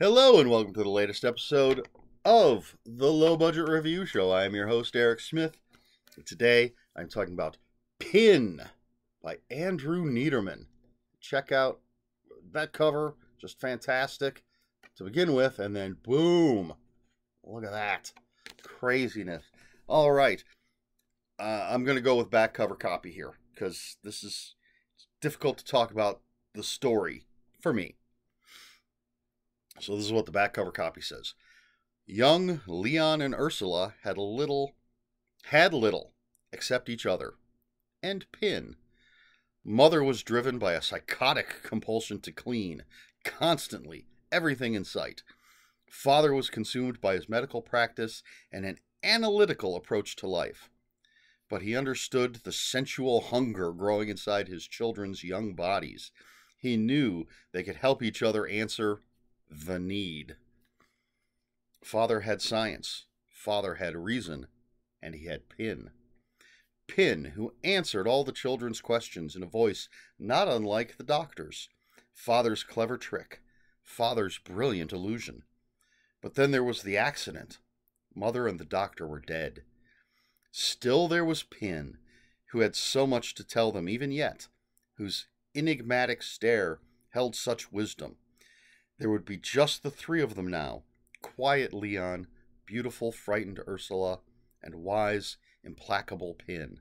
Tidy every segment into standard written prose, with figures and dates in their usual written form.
Hello and welcome to the latest episode of the Low Budget Review Show. I am your host, Eric Smith. And today I'm talking about Pin by Andrew Neiderman. Check out that cover, just fantastic to begin with, and then boom, look at that craziness. All right, I'm going to go with back cover copy here because this is difficult to talk about the story for me. So this is what the back cover copy says. Young Leon and Ursula had little except each other and Pin. Mother was driven by a psychotic compulsion to clean, constantly, everything in sight. Father was consumed by his medical practice and an analytical approach to life. But he understood the sensual hunger growing inside his children's young bodies. He knew they could help each other answer the need. Father had science, Father had reason, and he had Pin. Pin, who answered all the children's questions in a voice not unlike the doctor's. Father's clever trick, Father's brilliant illusion. But then there was the accident. Mother and the doctor were dead. Still there was Pin, who had so much to tell them even yet, whose enigmatic stare held such wisdom. There would be just the three of them now, quiet Leon, beautiful, frightened Ursula, and wise, implacable Pin.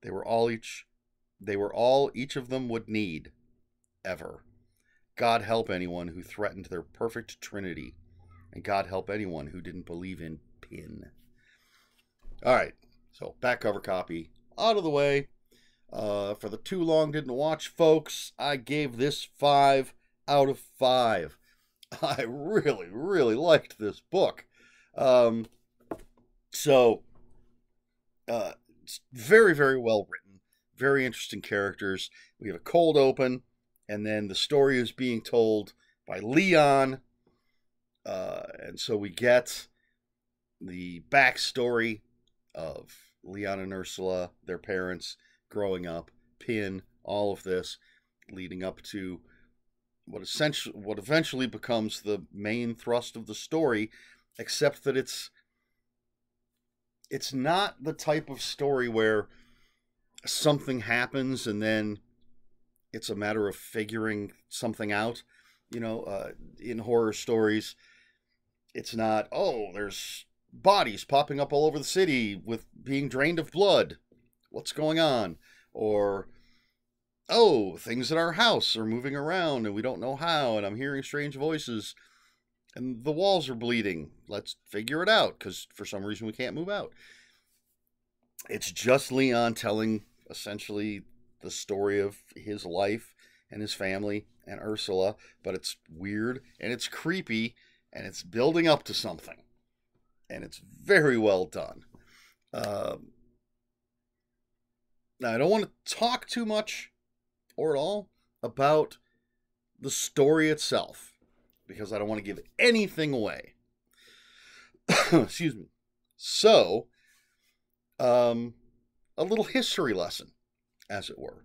They were all each of them would need, ever. God help anyone who threatened their perfect trinity, and God help anyone who didn't believe in Pin. All right, so back cover copy out of the way. For the too long didn't watch folks, I gave this 5 out of 5. I really liked this book. It's very well written, very interesting characters. We have a cold open, and then the story is being told by Leon, and so we get the backstory of Leon and Ursula, their parents growing up, Pin, all of this leading up to what eventually becomes the main thrust of the story, except that it's not the type of story where something happens and then it's a matter of figuring something out. In horror stories, it's not, oh, there's bodies popping up all over the city with being drained of blood. What's going on? Or, oh, things in our house are moving around and we don't know how, and I'm hearing strange voices and the walls are bleeding. Let's figure it out because for some reason we can't move out. It's just Leon telling essentially the story of his life and his family and Ursula, but it's weird and it's creepy and it's building up to something. And it's very well done. Now, I don't want to talk too much or at all about the story itself because I don't want to give anything away. Excuse me. So, a little history lesson, as it were.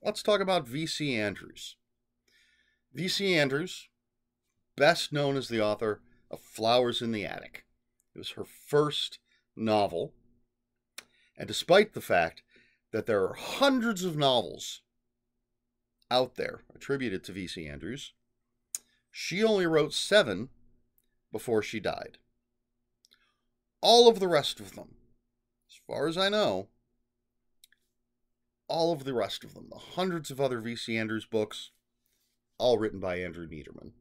Let's talk about V.C. Andrews. V.C. Andrews, best known as the author of Flowers in the Attic. It was her first novel, and despite the fact that there are hundreds of novels out there attributed to V.C. Andrews, she only wrote 7 before she died. All of the rest of them, as far as I know, all of the rest of them, the hundreds of other V.C. Andrews books, all written by Andrew Neiderman.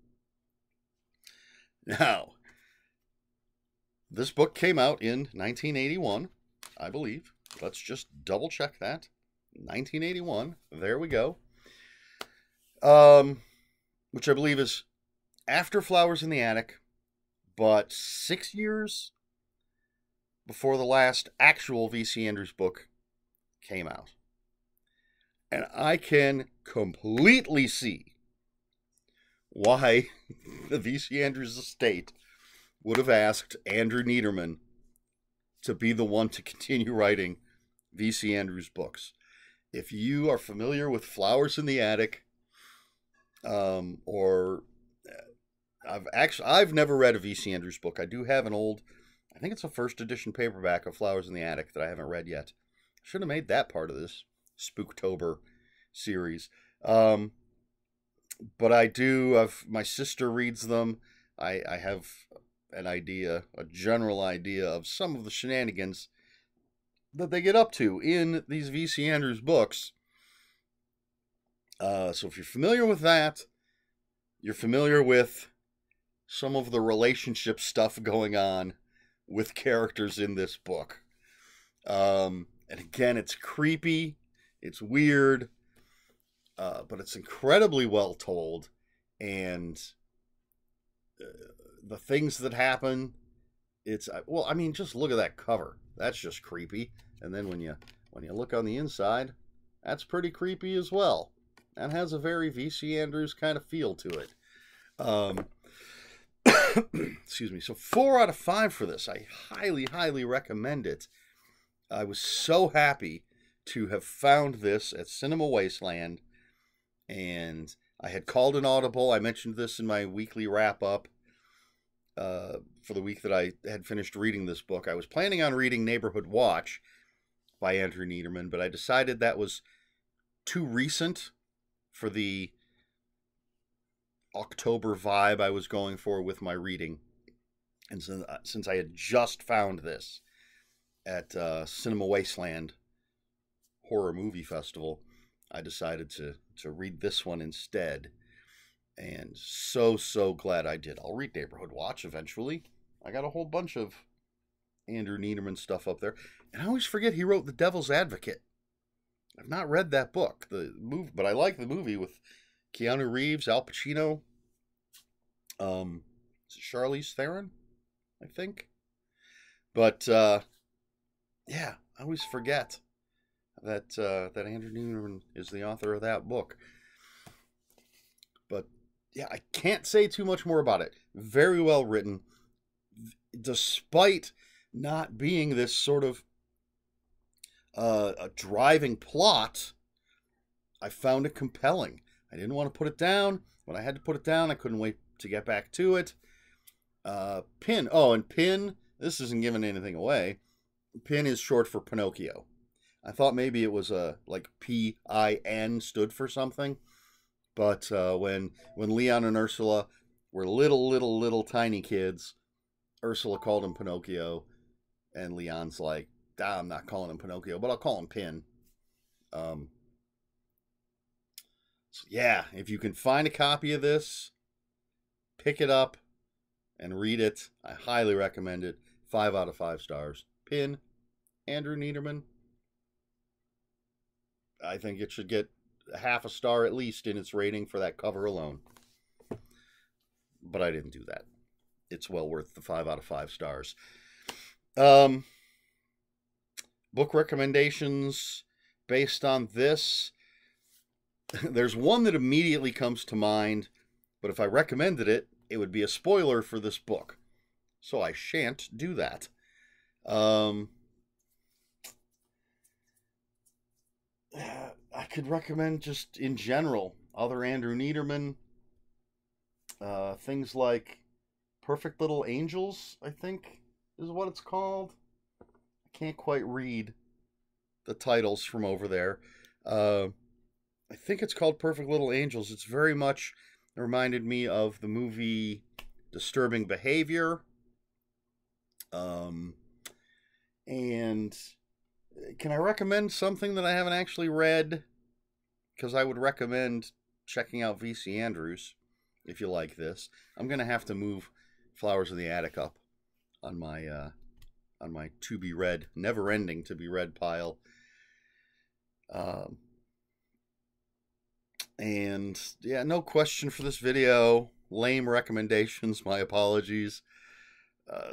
Now, this book came out in 1981, I believe. Let's just double check that. 1981. There we go. Which I believe is after Flowers in the Attic, but 6 years before the last actual V.C. Andrews book came out. And I can completely see why the V.C. Andrews estate would have asked Andrew Neiderman to be the one to continue writing V.C. Andrews books. If you are familiar with Flowers in the Attic, or I've never read a V.C. Andrews book. I do have an old, I think it's a first edition paperback of Flowers in the Attic that I haven't read yet. Should have made that part of this Spooktober series. But I do. My sister reads them. I have an idea, a general idea of some of the shenanigans that they get up to in these V.C. Andrews books. So if you're familiar with that, you're familiar with some of the relationship stuff going on with characters in this book. And again, it's creepy, it's weird, but it's incredibly well told, and the things that happen, it's, well, I mean, just look at that cover. That's just creepy. And then when you look on the inside, that's pretty creepy as well. That has a very V.C. Andrews kind of feel to it. Excuse me. So 4 out of 5 for this. I highly, highly recommend it. I was so happy to have found this at Cinema Wasteland, and I had called an audible. I mentioned this in my weekly wrap-up for the week that I had finished reading this book. I was planning on reading Neighborhood Watch by Andrew Neiderman, but I decided that was too recent for the October vibe I was going for with my reading. And since I had just found this at Cinema Wasteland Horror Movie Festival, I decided to read this one instead. And so glad I did. I'll read Neighborhood Watch eventually. I got a whole bunch of Andrew Neiderman stuff up there. And I always forget he wrote The Devil's Advocate. I've not read that book, the movie, but I like the movie with Keanu Reeves, Al Pacino, is it Charlize Theron, I think. But yeah, I always forget that Andrew Neiderman is the author of that book. But yeah, I can't say too much more about it. Very well written, despite not being this sort of a driving plot. I found it compelling. I didn't want to put it down. When I had to put it down, I couldn't wait to get back to it. Pin. Oh, and Pin, this isn't giving anything away. Pin is short for Pinocchio. I thought maybe it was like P-I-N stood for something. But when Leon and Ursula were little tiny kids, Ursula called him Pinocchio, and Leon's like, I'm not calling him Pinocchio, but I'll call him Pin. So yeah, if you can find a copy of this, pick it up and read it. I highly recommend it. 5 out of 5 stars. Pin, Andrew Neiderman. I think it should get half a star at least in its rating for that cover alone. But I didn't do that. It's well worth the 5 out of 5 stars. Book recommendations based on this. There's one that immediately comes to mind, but if I recommended it, it would be a spoiler for this book. So I shan't do that. I could recommend just in general other Andrew Neiderman. Things like Perfect Little Angels, I think is what it's called. I can't quite read the titles from over there. I think it's called Perfect Little Angels. It's very much reminded me of the movie Disturbing Behavior. And can I recommend something that I haven't actually read? Because I would recommend checking out V.C. Andrews if you like this. I'm going to have to move Flowers in the Attic up on my to be read, never ending to be read pile. And yeah, no question for this video. Lame recommendations, my apologies.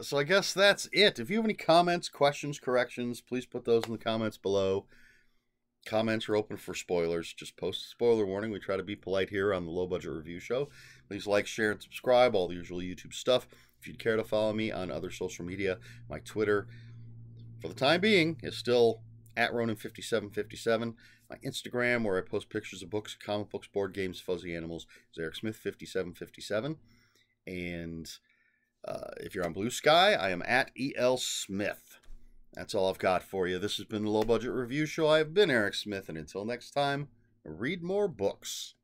So I guess that's it. If you have any comments, questions, corrections, please put those in the comments below. Comments are open for spoilers. Just post a spoiler warning. We try to be polite here on the Low Budget Review Show. Please like, share, and subscribe. All the usual YouTube stuff. If you'd care to follow me on other social media, my Twitter, for the time being, is still at Ronin5757. My Instagram, where I post pictures of books, comic books, board games, fuzzy animals, is EricSmith5757. And if you're on Bluesky, I am at EL Smith. That's all I've got for you. This has been the Low Budget Review Show. I've been Eric Smith, and until next time, read more books.